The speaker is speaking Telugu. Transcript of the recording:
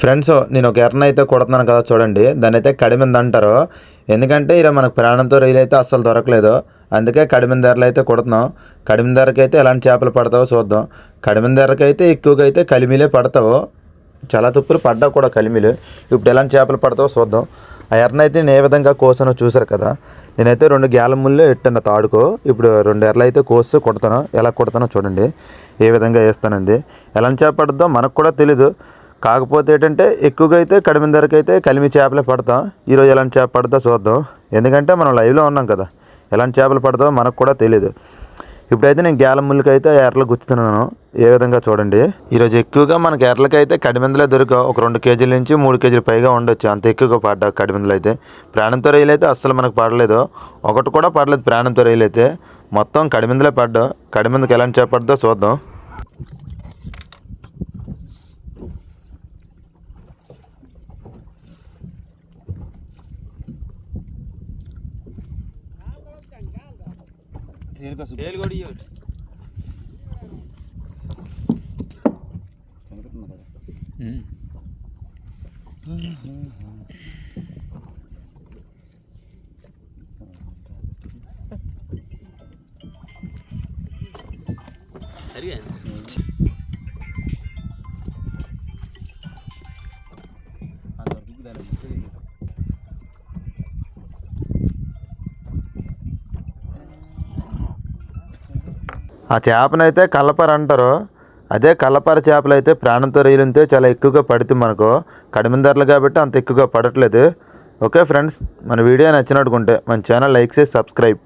ఫ్రెండ్స్, నేను ఒక ఎర్రని అయితే కొడుతున్నాను కదా చూడండి. దాన్ని అయితే కడిమింద అంటారు. ఎందుకంటే ఇలా మనకు ప్రాణంతో రొయ్యలు అయితే అస్సలు దొరకలేదు. అందుకే కడిమింద ఎర్రలు అయితే కొడుతున్నాం. కడిమింద ఎర్రకి అయితే ఎలాంటి చేపలు పడతావో చూద్దాం. కడిమింద ఎర్రకి అయితే ఎక్కువగా అయితే కలిమిలే పడతావు. చాలా తుప్పులు పడ్డా కూడా కలిమిలు. ఇప్పుడు ఎలాంటి చేపలు పడతావో చూద్దాం. ఆ ఎర్రని అయితే నేను ఏ విధంగా కోసానో చూసారు కదా. నేనైతే 2 గ్యాలం ముళ్ళు ఎట్టాను తాడుకో. ఇప్పుడు 2 ఎర్రలు అయితే కోసి కొడతాను. ఎలా కొడతానో చూడండి, ఏ విధంగా వేస్తానండి. ఎలాంటి చేప పడుతుందో మనకు కూడా తెలీదు. కాకపోతే ఏంటంటే ఎక్కువగా అయితే కడిమిన ధరకి అయితే కలిమి చేపలే పడతాం. ఈరోజు ఎలాంటి చేప పడుతుందో చూద్దాం. ఎందుకంటే మనం లైవ్లో ఉన్నాం కదా, ఎలాంటి చేపలు పడతామో మనకు కూడా తెలీదు. ఇప్పుడైతే నేను గ్యాలం ముళ్ళకి అయితే ఎర్రలు గుచ్చుతున్నాను. ఏ విధంగా చూడండి. ఈరోజు ఎక్కువగా మనకి ఎర్రలకి అయితే కడిమిందలే దొరికావు. ఒక 2 కేజీల నుంచి 3 కేజీలు పైగా ఉండొచ్చు. అంత ఎక్కువగా పడ్డా కడిమిందలు అయితే. ప్రాణంతో రొయ్యలు అయితే అస్సలు మనకు పడలేదు. ఒకటి కూడా పడలేదు ప్రాణంతో రొయ్యలు అయితే. మొత్తం కడిమిందలే పడ్డా. కడిమిందకి ఎలాంటి చేప పడుతుందో చూద్దాం. ఆ చేపనైతే కల్లపార అంటారు. అదే కల్లపార చేపలు అయితే ప్రాణంతో రొయ్యలుంటే చాలా ఎక్కువగా పడుతుంది మనకు. కడిమిన ధరలు కాబట్టి అంత ఎక్కువగా పడట్లేదు. ఓకే ఫ్రెండ్స్, మన వీడియో నచ్చినట్టుకుంటే మన ఛానల్ లైక్ చేసి సబ్స్క్రైబ్.